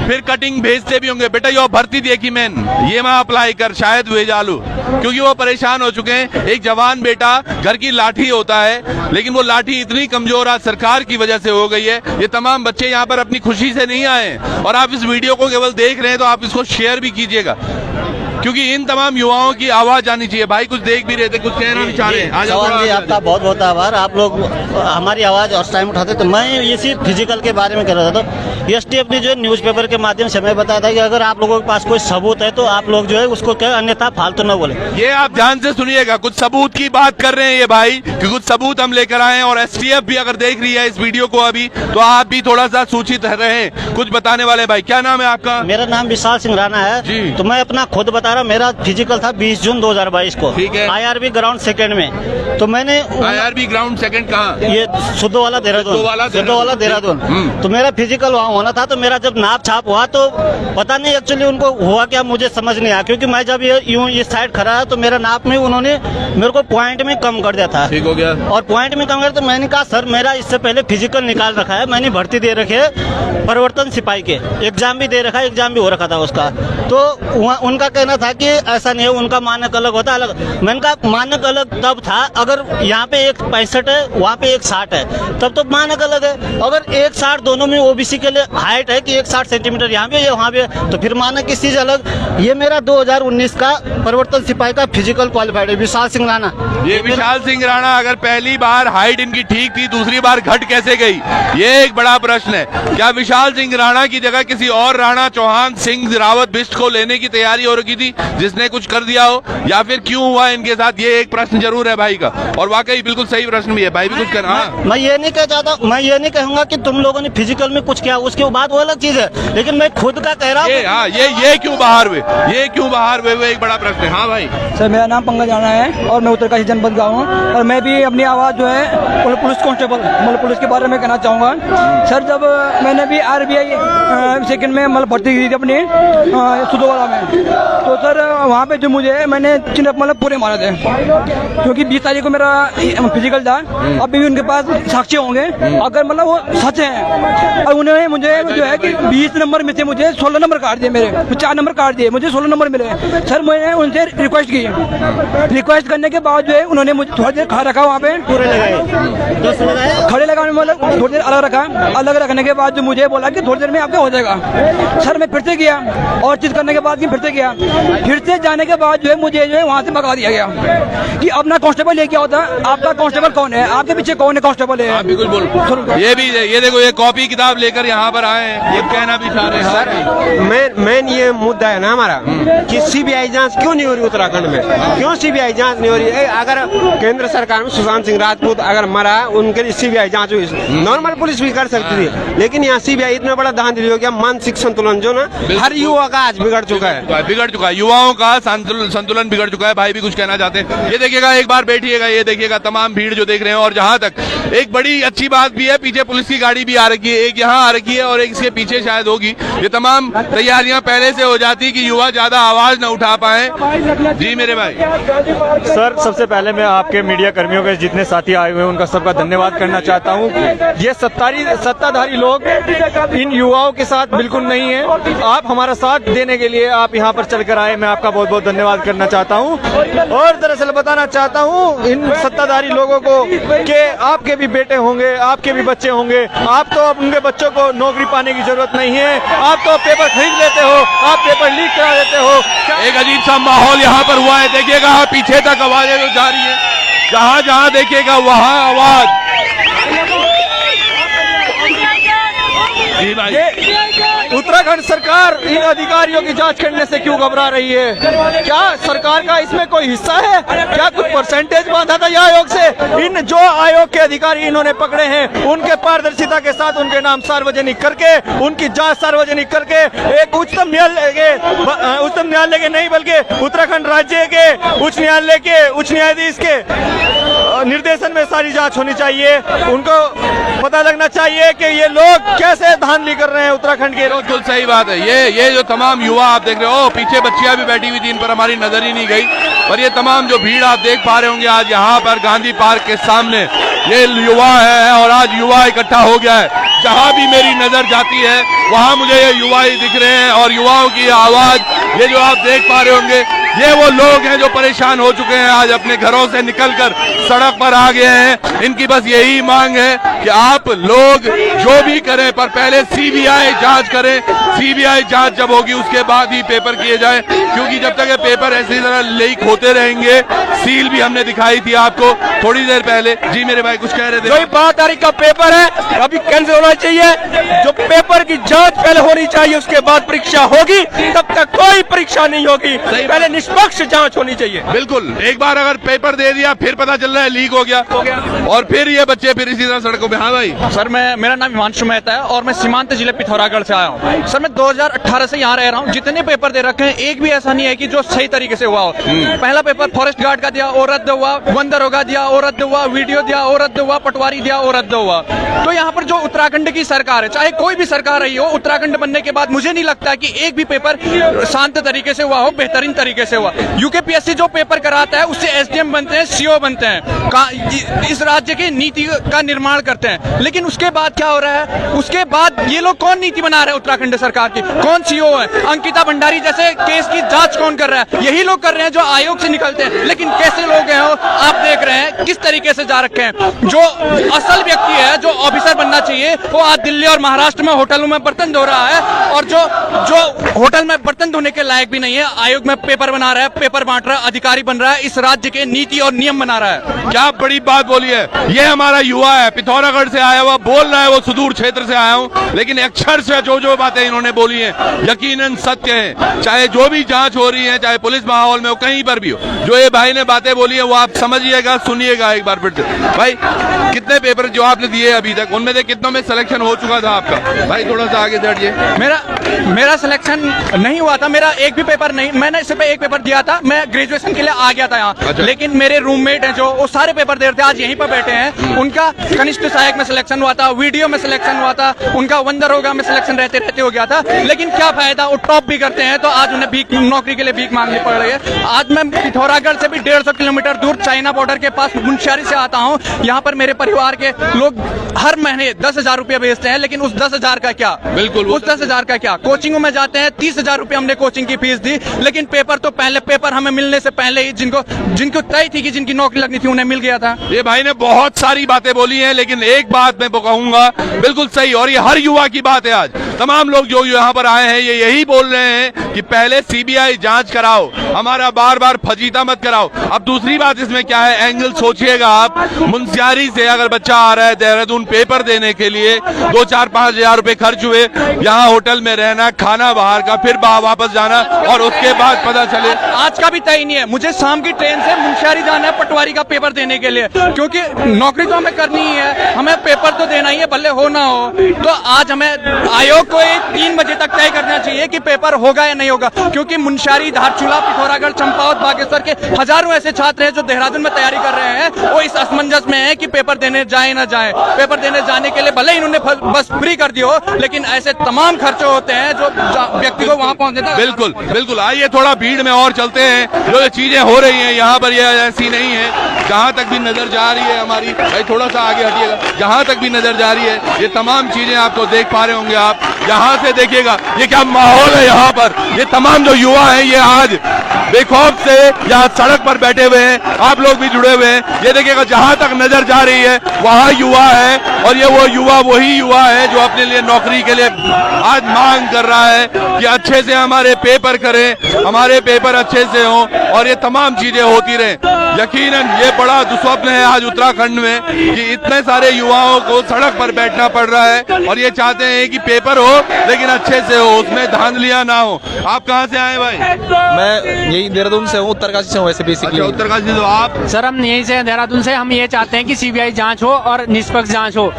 फिर कटिंग भेजते भी होंगे, बेटा यो भर्ती देखी मैन, ये मैं अप्लाई कर, शायद वे जालू, क्योंकि वो परेशान हो चुके हैं। एक जवान बेटा घर की लाठी होता है, लेकिन वो लाठी इतनी कमजोर आज सरकार की वजह से हो गई है। ये तमाम बच्चे यहाँ पर अपनी खुशी से नहीं आए और आप इस वीडियो को केवल देख रहे हैं तो आप इसको शेयर भी कीजिएगा, क्योंकि इन तमाम युवाओं की आवाज आनी चाहिए। भाई कुछ देख भी रहे थे, कुछ कहना भी चाह रहे हैं। चौहान जी आपका बहुत बहुत आभार, आप लोग हमारी आवाज उस टाइम उठाते। तो मैं इसी फिजिकल के बारे में कह रहा था। एसटीएफ ने जो न्यूज़पेपर के माध्यम से हमें बताया था कि अगर आप लोगों के पास कोई सबूत है तो आप लोग जो है उसको कहें, अन्यथा फालतू न बोले। ये आप ध्यान से सुनिएगा, कुछ सबूत की बात कर रहे हैं ये भाई कि कुछ सबूत हम लेकर आए हैं, और एसटीएफ भी अगर देख रही है इस वीडियो को अभी तो आप भी थोड़ा सा सूचित रहें कुछ बताने वाले। भाई क्या नाम है आपका? मेरा नाम विशाल सिंह राणा है जी। तो मैं अपना खुद बता रहा हूँ, मेरा फिजिकल था 20 जून 2022 को। ठीक है। IRB ग्राउंड सेकंड में। तो मैंने IRB ग्राउंड सेकंड कहाँ? ये सुद्धोवाला देहरादून। तो मेरा फिजिकल वहाँ होना था। तो मेरा जब नाप छाप हुआ तो पता नहीं एक्चुअली उनको हुआ क्या, मुझे समझ नहीं आया, क्योंकि मैं जब यूं इस साइड खड़ा है तो मेरा नाप में उन्होंने मेरे को पॉइंट में कम कर दिया था। ठीक हो गया। और पॉइंट में कम कर, तो मैंने कहा सर मेरा इससे पहले फिजिकल निकाल रखा है, मैंने भर्ती दे रखी है परिवर्तन सिपाही के, एग्जाम भी दे रखा है, एग्जाम भी हो रखा था उसका। तो उनका कहना था कि ऐसा नहीं है, उनका मानक अलग होता है अलग। मैंने कहा मानक अलग तब था अगर यहाँ पे 165 है वहाँ पे 160 है, तब तो मानक अलग है। अगर 160 दोनों में ओबीसी के लिए हाइट है कि 160 सेंटीमीटर यहाँ पे वहाँ पे, तो फिर मानक किस चीज अलग। ये मेरा 2019 का परिवर्तन सिपाही का फिजिकल क्वालिफाइड है, विशाल सिंह राणा। ये विशाल सिंह राणा अगर पहली बार हाइट इनकी ठीक थी, दूसरी बार घट कैसे गई, ये एक बड़ा प्रश्न है। क्या विशाल सिंह राणा की जगह किसी और राणा, चौहान, सिंह, रावत, बिष्ट को लेने की तैयारी हो रखी थी जिसने कुछ कर दिया हो, या फिर क्यों हुआ इनके साथ, ये एक प्रश्न जरूर है भाई का, और वाकई बिल्कुल सही प्रश्न भी है। भाई भी कुछ करना। मैं ये नहीं कह चाहता, मैं ये नहीं कहूंगा कि तुम लोगों ने फिजिकल में कुछ किया, उसके बाद वो अलग चीज है, लेकिन मैं खुद का कह रहा हूँ। ये क्यों बाहर हुए, ये क्यों बाहर हुए, वो एक बड़ा प्रश्न है। हाँ भाई। सर मेरा नाम पंकज राणा है और मैं उत्तरकाशी जनपद का हूँ, और मैं भी अपनी आवाज़ जो है पुलिस कांस्टेबल मतलब पुलिस के बारे में कहना चाहूँगा। सर जब मैंने भी RBI सेकंड में मतलब भर्ती की थी अपनी सुद्धोवाला में, तो सर वहाँ पे जो मुझे मैंने चिन्ह मतलब पूरे मारे थे, क्योंकि 20 तारीख को मेरा फिजिकल था। अभी भी उनके पास साक्ष्य होंगे अगर मतलब वो सच है, और उन्होंने मुझे जो है कि 20 नंबर में से मुझे 16 नंबर काट दिए, मेरे 4 नंबर काट दिए, मुझे 16 नंबर मिले। सर मैंने उनसे रिक्वेस्ट की, रिक्वेस्ट करने के बाद जो है उन्होंने मुझे थोड़ा देर खड़ा रखा वहाँ पे, खड़े लगाने मतलब थोड़ी देर अलग रखा, अलग रखने के बाद जो मुझे बोला कि थोड़ी देर में आपका हो जाएगा। सर मैं फिर से किया और चीज करने के बाद फिर से किया, फिर से जाने के बाद जो है मुझे जो है वहाँ से भगा दिया गया कि अपना कांस्टेबल लेके होता, आपका कांस्टेबल कौन है, आपके पीछे कौन है कांस्टेबल है। बिल्कुल बोल। ये भी ये देखो ये कॉपी किताब लेकर यहाँ पर आए हैं, ये कहना भी चाह रहे हैं। सर मेन ये मुद्दा है ना हमारा कि सीबीआई जांच क्यों नहीं हो रही उत्तराखंड में, क्यों सीबीआई जांच नहीं हो रही है। अगर केंद्र सरकार में सुशांत सिंह राजपूत अगर मरा, उनके लिए सीबीआई जांच हुई, नॉर्मल पुलिस भी कर सकती थी, लेकिन यहाँ सीबीआई इतना बड़ा धांधली हो गया। मानसिक संतुलन जो ना हर युवा का आज बिगड़ चुका है, युवाओं का संतुलन बिगड़ चुका है। भाई भी कुछ कहना चाहते हैं। ये देखिएगा, एक बार बैठिएगा, ये देखिएगा तमाम भीड़ जो देख रहे हैं। और जहां तक एक बड़ी अच्छी बात भी है, पीछे पुलिस की गाड़ी भी आ रखी है, एक यहाँ आ रखी है और एक इसके पीछे शायद होगी। ये तमाम तैयारियां पहले से हो जाती कि युवा ज्यादा आवाज न उठा पाए। जी मेरे भाई। सर सबसे पहले मैं आपके मीडिया कर्मियों के जितने साथी आए हुए हैं उनका सबका धन्यवाद करना चाहता हूं। ये सत्ताधारी लोग इन युवाओं के साथ बिल्कुल नहीं है। आप हमारा साथ देने के लिए आप यहाँ पर चलकर आए, मैं आपका बहुत बहुत धन्यवाद करना चाहता हूँ। और दरअसल बताना चाहता हूँ इन सत्ताधारी लोगों को कि आपके भी बेटे होंगे, आपके भी बच्चे होंगे, आप तो उनके बच्चों को नौकरी पाने की जरूरत नहीं है, आप तो पेपर खरीद लेते हो, आप पेपर लीक करा देते हो। एक अजीब सा माहौल यहाँ पर हुआ है, देखिएगा पीछे तक आवाजें तो जा रही है, जहाँ जहाँ देखिएगा वहाँ आवाज। जी भाई। उत्तराखंड सरकार इन अधिकारियों की जांच करने से क्यों घबरा रही है? क्या सरकार का इसमें कोई हिस्सा है? क्या कुछ परसेंटेज बांधा था यह आयोग से? इन जो आयोग के अधिकारी इन्होंने पकड़े हैं उनके पारदर्शिता के साथ उनके नाम सार्वजनिक करके, उनकी जांच सार्वजनिक करके एक उच्चतम न्यायालय के नहीं बल्कि उत्तराखंड राज्य के उच्च न्यायालय के उच्च न्यायाधीश के निर्देशन में सारी जांच होनी चाहिए। उनको पता लगना चाहिए कि ये लोग कैसे धांधली कर रहे हैं उत्तराखंड के। बिल्कुल सही बात है। ये जो तमाम युवा आप देख रहे हो, पीछे बच्चियां भी बैठी हुई थी, इन पर हमारी नजर ही नहीं गई। और ये तमाम जो भीड़ आप देख पा रहे होंगे आज यहाँ पर गांधी पार्क के सामने, ये युवा है और आज युवा इकट्ठा हो गया है। जहां भी मेरी नजर जाती है वहां मुझे ये युवा ही दिख रहे हैं और युवाओं की आवाज, ये जो आप देख पा रहे होंगे, ये वो लोग हैं जो परेशान हो चुके हैं, आज अपने घरों से निकलकर सड़क पर आ गए हैं। इनकी बस यही मांग है कि आप लोग जो भी करें पर पहले सीबीआई जांच करें। सीबीआई जांच जब होगी उसके बाद ही पेपर किए जाए, क्योंकि जब तक ये पेपर ऐसी तरह लीक होते रहेंगे, सील भी हमने दिखाई थी आपको थोड़ी देर पहले। जी मेरे भाई कुछ कह रहे थे। जो 12 तारीख का पेपर है अभी कैंसिल होना चाहिए। जो पेपर की जांच पहले होनी चाहिए, उसके बाद परीक्षा होगी। तब तक कोई परीक्षा नहीं होगी, पहले निष्पक्ष जांच होनी चाहिए। बिल्कुल, एक बार अगर पेपर दे दिया फिर पता चल रहा है लीक हो गया और फिर ये बच्चे फिर इसी तरह सड़कों पे। हाँ भाई सर, मेरा नाम हिमांशु मेहता है और मैं सीमांत जिले पिथौरागढ़ से आया हूँ। सर मैं 2018 से यहाँ रह रहा हूँ। जितने पेपर दे रखे हैं एक भी ऐसा नहीं है कि जो सही तरीके से हुआ हो। पहला पेपर फॉरेस्ट गार्ड का दिया और रद्द हुआ, वन दरोगा दिया और रद्द हुआ, वीडियो दिया और रद्द हुआ, पटवारी दिया और रद्द हुआ। तो यहाँ पर जो उत्तराखंड की सरकार है, चाहे कोई भी सरकार रही हो, उत्तराखंड बनने के बाद मुझे नहीं लगता कि एक भी पेपर शांत तरीके से हुआ हो, बेहतरीन तरीके से हुआ। यूकेपीएससी जो पेपर कराता है उससे एसडीएम बनते हैं, सीओ बनते हैं, इस राज्य की नीति का निर्माण करते हैं। लेकिन उसके बाद क्या हो रहा है? उसके बाद ये लोग कौन नीति बना रहे हैं उत्तराखंड सरकार की? कौन सीओ है? अंकिता भंडारी जैसे केस की जांच कौन कर रहा है? यही लोग कर रहे हैं जो आयोग से निकलते हैं। लेकिन कैसे लोग हैं आप देख रहे हैं किस तरीके से जा रखे हैं। जो असल व्यक्ति है, जो ऑफिसर बनना चाहिए, वो आज दिल्ली और महाराष्ट्र में होटलों में बर्तन धो रहा है, और जो होटल में बर्तन धोने के लायक भी नहीं है, आयोग में पेपर बना रहा है, पेपर बांट रहा है, अधिकारी बन रहा है, इस राज्य के नीति और नियम बना रहा है। क्या बड़ी बात बोली है। ये हमारा युवा है, पिथौरागढ़ से आया हुआ, बोल रहा है वो सुदूर क्षेत्र से आया हूँ, लेकिन अक्षर से जो बातें इन्होंने बोली है यकीनन सत्य है। चाहे जो भी जांच हो रही है, चाहे पुलिस माहौल में हो, कहीं पर भी हो, जो ये भाई ने बातें बोली है वो आप समझिएगा, सुनिएगा एक बार फिर से। भाई कितने पेपर जो आपने दिए अभी तक, उनमें से कितनों में सिलेक्शन हो चुका था आपका? भाई थोड़ा सा आगे बैठिए। मेरा सिलेक्शन नहीं हुआ था, मेरा एक भी पेपर नहीं। मैंने इससे पे एक पेपर दिया था, मैं ग्रेजुएशन के लिए आ गया था यहाँ। अच्छा। लेकिन मेरे रूममेट हैं जो, वो सारे पेपर दे रहे थे, आज यहीं पर बैठे हैं। उनका कनिष्ठ सहायक में सिलेक्शन हुआ था, वीडियो में सिलेक्शन हुआ था, उनका वन दरोगा में सिलेक्शन रहते रहते हो गया था। लेकिन क्या फायदा, वो टॉप भी करते हैं तो आज उन्हें भीख, नौकरी के लिए भीख मांगनी पड़ रही है। आज मैं पिथौरागढ़ से भी 150 किलोमीटर दूर चाइना बॉर्डर के पास मुंशियारी से आता हूँ। यहाँ पर मेरे परिवार के लोग हर महीने 10,000 रुपया भेजते हैं, लेकिन उस 10,000 का क्या? बिल्कुल, उस 10,000 का क्या? कोचिंगों में जाते हैं, 30,000 रुपया हमने कोचिंग की फीस दी, लेकिन पेपर तो पहले, पेपर हमें मिलने से पहले ही जिनको तय थी कि जिनकी नौकरी लगनी थी उन्हें मिल गया था। ये भाई ने बहुत सारी बातें बोली हैं, लेकिन एक बात मैं कहूंगा बिल्कुल सही, और ये हर युवा की बात है। आज तमाम लोग जो यहाँ पर आए हैं ये यही बोल रहे हैं कि पहले सीबीआई जांच कराओ, हमारा बार बार फजीता मत कराओ। अब दूसरी बात इसमें क्या है, एंगल सोचिएगा आप, मुंशियारी से अगर बच्चा आ रहा है देहरादून पेपर देने के लिए, 2-4-5 हजार रुपए खर्च हुए, यहाँ होटल में रहना, खाना बाहर का, फिर वापस जाना, और उसके बाद पता चले। आज का भी तय नहीं है, मुझे शाम की ट्रेन से मुंशियारी जाना है पटवारी का पेपर देने के लिए, क्योंकि नौकरी तो हमें करनी ही है, हमें पेपर तो देना ही है, भले हो ना हो। तो आज हमें आयोग को 3 बजे तक तय करना चाहिए कि पेपर होगा या नहीं होगा, क्योंकि मुंशियारी, धारचूला, पिथौरागढ़, चंपावत, बागेश्वर के हजारों ऐसे छात्र हैं जो देहरादून में तैयारी कर रहे हैं, वो इस असमंजस में है कि पेपर देने जाए ना जाए। पेपर देने जाने के लिए भले इन्होंने बस फ्री कर दी हो, लेकिन ऐसे तमाम खर्चे होते हैं जो व्यक्ति को वहां पहुंचने तक। बिल्कुल बिल्कुल, आइए थोड़ा भीड़ में और चलते हैं। जो चीजें हो रही हैं यहाँ पर ये ऐसी नहीं है। जहाँ तक भी नजर जा रही है हमारी, भाई थोड़ा सा आगे हटिएगा, जहाँ तक भी नजर जा रही है ये तमाम चीजें आपको देख पा रहे होंगे आप। यहाँ से देखिएगा ये क्या माहौल है यहाँ पर। ये तमाम जो युवा हैं ये आज बेखौफ से यहाँ सड़क पर बैठे हुए हैं, आप लोग भी जुड़े हुए हैं। ये देखिएगा जहाँ तक नजर जा रही है वहाँ युवा है, और ये वो युवा वही युवा है जो अपने लिए नौकरी के लिए आज मांग कर रहा है कि अच्छे से हमारे पेपर करें, हमारे पेपर अच्छे से हों और ये तमाम चीजें होती रहें। यकीनन ये बड़ा दुस्वप्न है आज उत्तराखंड में कि इतने सारे युवाओं को सड़क पर बैठना पड़ रहा है, और ये चाहते हैं कि पेपर हो लेकिन अच्छे से हो, उसमें धांधलियां ना हो। आप कहाँ से आए भाई? मैं यही देहरादून से हूँ, उत्तरकाशी से हूँ वैसे बेसिकली। अच्छा, उत्तरकाशी। तो आप? सर हम यहीं से देहरादून से, हम ये चाहते हैं कि सीबीआई जांच हो और निष्पक्ष जांच हो।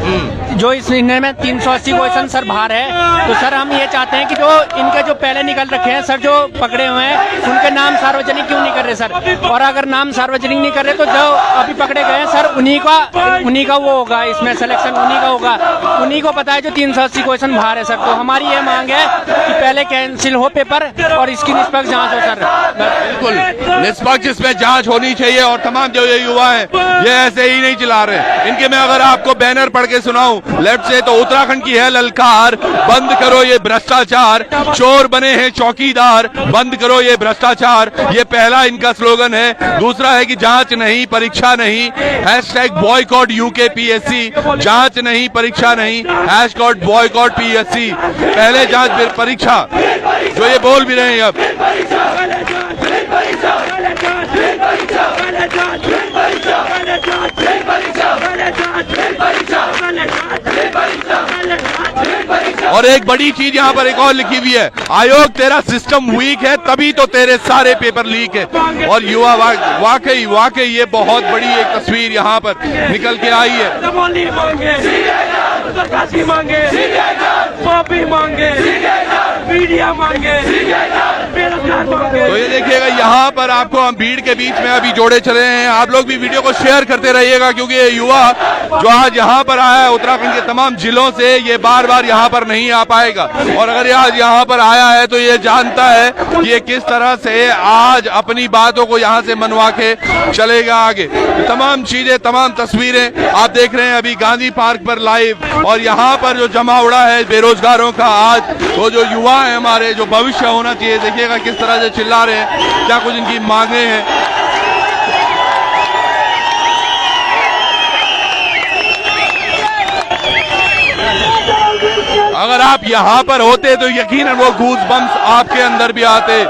जो इस महीने में 380 क्वेश्चन सर बाहर है, तो सर हम ये चाहते हैं कि जो इनके जो पहले निकल रखे हैं सर, जो पकड़े हुए हैं उनके नाम सार्वजनिक क्यों नहीं कर रहे सर? और अगर नाम सार्वजनिक नहीं कर रहे तो जो अभी पकड़े गए हैं सर, उन्हीं का वो होगा, इसमें सिलेक्शन उन्हीं का होगा, उन्हीं को पता है जो 380 क्वेश्चन बाहर है सर। तो हमारी ये मांग है कि पहले कैंसिल हो पेपर और इसकी निष्पक्ष जांच हो सर। बिल्कुल निष्पक्ष इसमें जांच होनी चाहिए। और तमाम जो ये युवा हैं ये ऐसे ही नहीं चला रहे। इनके मैं अगर आपको बैनर पढ़ के सुनाऊं लेफ्ट से, तो उत्तराखंड की है ललकार, बंद करो ये भ्रष्टाचार, चोर बने हैं चौकीदार, बंद करो ये भ्रष्टाचार। ये पहला इनका स्लोगन है। दूसरा है कि जांच नहीं परीक्षा नहीं, #बॉयकॉट यूकेपीएससी, जांच नहीं परीक्षा नहीं, #बॉयकॉट पीएससी। पहले जांच फिर परीक्षा, जो ये बोल भी रहे हैं अब। और एक बड़ी चीज यहाँ पर एक और लिखी हुई है, आयोग तेरा सिस्टम वीक है तभी तो तेरे सारे पेपर लीक है। और युवा वाकई ये बहुत बड़ी एक तस्वीर यहाँ पर निकल के आई है। तो ये देखिएगा यहाँ पर आपको हम भीड़ के बीच में अभी जोड़े चले हैं। आप लोग भी वीडियो को शेयर करते रहिएगा, क्योंकि ये युवा जो आज यहाँ पर आया है उत्तराखंड के तमाम जिलों से, ये बार बार यहाँ पर नहीं आ पाएगा। और अगर आज यहाँ पर आया है तो ये जानता है कि ये किस तरह से आज अपनी बातों को यहाँ से मनवा के चलेगा आगे। तमाम चीजें, तमाम तस्वीरें आप देख रहे हैं अभी गांधी पार्क पर लाइव। और यहाँ पर जो जमा उड़ा है बेरोजगारों का, आज वो जो युवा है हमारे, जो भविष्य होना चाहिए, देखिएगा किस तरह से चिल्ला रहे हैं, क्या कुछ इनकी मांगे हैं। अगर आप यहाँ पर होते तो यकीनन वो गूज बम्स आपके अंदर भी आते।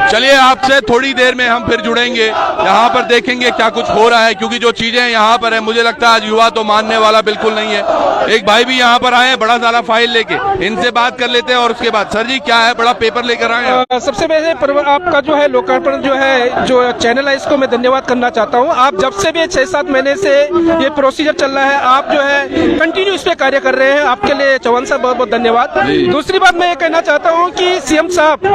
चलिए आपसे थोड़ी देर में हम फिर जुड़ेंगे, यहाँ पर देखेंगे क्या कुछ हो रहा है, क्योंकि जो चीजें यहाँ पर है मुझे लगता है आज युवा तो मानने वाला बिल्कुल नहीं है। एक भाई भी यहाँ पर आए हैं बड़ा सारा फाइल लेके, इनसे बात कर लेते हैं। और उसके बाद सर जी क्या है, बड़ा पेपर लेकर आए हैं? सबसे पहले आपका जो है लोकार्पण जो है जो चैनल है इसको मैं धन्यवाद करना चाहता हूँ। आप जब से भी 6-7 महीने से ये प्रोसीजर चल रहा है, आप जो है कंटिन्यू इस पे कार्य कर रहे हैं, आपके लिए चौहान साहब बहुत बहुत धन्यवाद। दूसरी बात मैं ये कहना चाहता हूँ कि सीएम साहब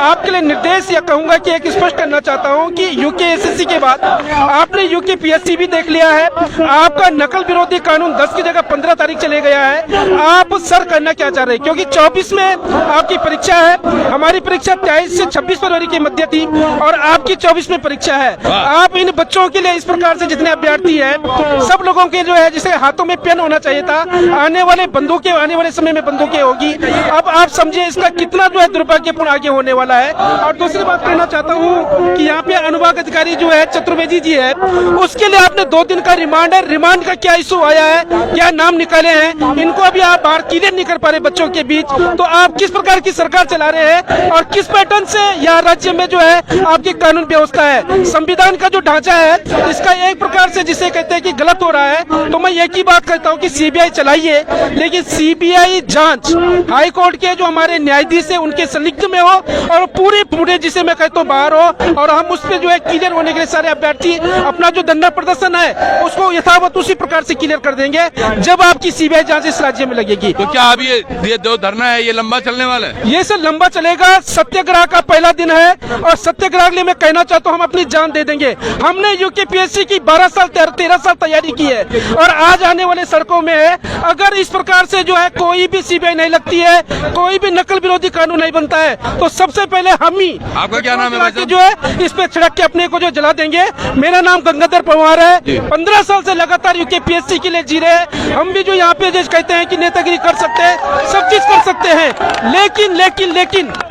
आपके लिए निर्देश या कहूंगा कि एक स्पष्ट करना चाहता हूँ कि यूकेएसएससी के बाद आपने यूकेपीएससी भी देख लिया है। आपका नकल विरोधी कानून 10 की जगह 15 तारीख चले गया है। आप सर करना क्या चाह रहे हैं, क्योंकि 24 में आपकी परीक्षा है, हमारी परीक्षा 23 से 26 फरवरी के मध्य थी और आपकी 24 में परीक्षा है। आप इन बच्चों के लिए इस प्रकार से जितने अभ्यर्थी हैं सब लोगों के जो है जिसे हाथों में पेन होना चाहिए था, आने वाले समय में बंदूकें होगी। अब आप समझिए इसका कितना जो है दुर्भाग्यपूर्ण आगे होने वाला है। और दूसरी बात कहना चाहता हूँ कि यहाँ पे अनुभाग अधिकारी जो है चतुर्वेदी जी है, उसके लिए आपने 2 दिन का रिमांड है। रिमांड का क्या इशू आया है, क्या नाम निकाले हैं, इनको अभी आप बाहर क्लियर नहीं कर पा रहे बच्चों के बीच। तो आप किस प्रकार की सरकार चला रहे हैं और किस पैटर्न से यहाँ राज्य में जो है आपकी कानून व्यवस्था है, संविधान का जो ढांचा है, इसका एक प्रकार से जिसे कहते हैं कि गलत हो रहा है। तो मैं एक ही बात कहता हूँ कि सीबीआई चलाइए, लेकिन सीबीआई जांच हाई कोर्ट के जो हमारे न्यायाधीश है उनके संलिग्ध में हो और पूरे जिसे मैं कहता हूँ बाहर हो, और हम उस पर जो है क्लियर होने के लिए सारे अभ्यर्थी अपना जो धरना प्रदर्शन है उसको यथावत उसी प्रकार से क्लियर कर देंगे जब आपकी सीबीआई जांच इस राज्य में लगेगी। तो क्या अभी ये जो धरना है ये लंबा चलने वाला है? ये सर लंबा चलेगा। सत्याग्रह का पहला दिन है और सत्याग्रह के लिए मैं कहना चाहता हूँ हम अपनी जान दे देंगे। हमने यूकेपीएससी की 13 साल तैयारी की है और आज आने वाले सड़कों में है। अगर इस प्रकार से जो है कोई भी सीबीआई नहीं लगती है, कोई भी नकल विरोधी कानून नहीं बनता है, तो सबसे पहले हम ही आपका क्या नाम है जो है इस पे छिड़क के अपने को जो जला देंगे। मेरा नाम गंगाधर पवार है, 15 साल से लगातार यूकेपीएससी के लिए जी रहे हैं। हम भी जो यहाँ पे जो कहते हैं कि नेतागिरी कर सकते हैं, सब चीज कर सकते हैं, लेकिन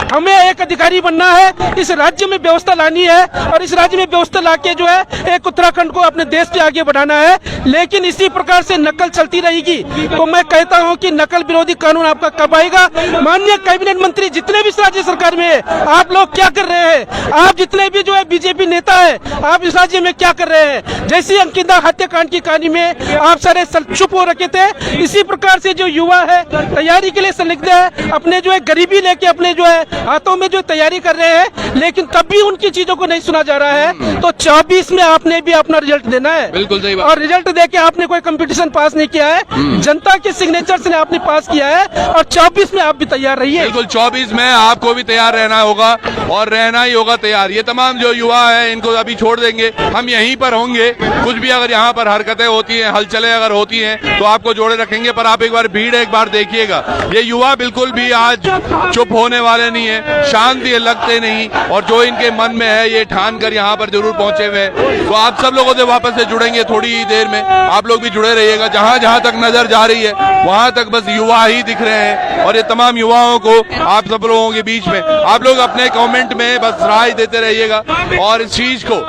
हमें एक अधिकारी बनना है, इस राज्य में व्यवस्था लानी है और इस राज्य में व्यवस्था लाके जो है एक उत्तराखंड को अपने देश पे आगे बढ़ाना है। लेकिन इसी प्रकार से नकल चलती रहेगी तो मैं कहता हूं कि नकल विरोधी कानून आपका कब आएगा? माननीय कैबिनेट मंत्री जितने भी राज्य सरकार में है, आप लोग क्या कर रहे हैं? आप जितने भी जो है बीजेपी नेता है, आप इस राज्य में क्या कर रहे हैं? जैसी अंकिता हत्याकांड की कहानी में आप सारे चुप हो रखे थे, इसी प्रकार से जो युवा है तैयारी के लिए संलिग्ध है, अपने जो है गरीबी लेके अपने जो है हाथों में जो तैयारी कर रहे हैं, लेकिन तब भी उनकी चीजों को नहीं सुना जा रहा है। तो 24 में आपने भी अपना रिजल्ट देना है। बिल्कुल सही बात। और रिजल्ट देके आपने कोई कंपटीशन पास नहीं किया है, जनता के सिग्नेचर से आपने पास किया है, और 24 में आप भी तैयार रहिए। बिल्कुल 24 में आपको भी तैयार रहना होगा और रहना ही होगा तैयार। ये तमाम जो युवा है इनको अभी छोड़ देंगे, हम यहीं पर होंगे। कुछ भी अगर यहाँ पर हरकतें होती हैं, हलचलें अगर होती हैं तो आपको जोड़े रखेंगे। पर आप एक बार भीड़ एक बार देखिएगा, ये युवा बिल्कुल भी आज चुप होने वाले नहीं है, शांत ये लगते नहीं, और जो इनके मन में है ये ठान कर यहाँ पर जरूर पहुंचे हुए हैं। तो आप सब लोगों से वापस से जुड़ेंगे थोड़ी ही देर में, आप लोग भी जुड़े रहिएगा। जहां जहां तक नजर जा रही है वहां तक बस युवा ही दिख रहे हैं, और ये तमाम युवाओं को आप सब लोगों के बीच में आप लोग अपने कमेंट में बस राय देते रहिएगा और इस चीज को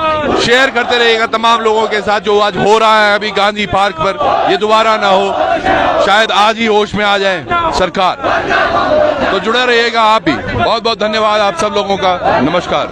शेयर करते रहिएगा तमाम लोगों के साथ। जो आज हो रहा है अभी गांधी पार्क पर, ये दोबारा ना हो, शायद आज ही होश में आ जाए सरकार। तो जुड़े रहिएगा आप भी। बहुत बहुत धन्यवाद आप सब लोगों का। नमस्कार।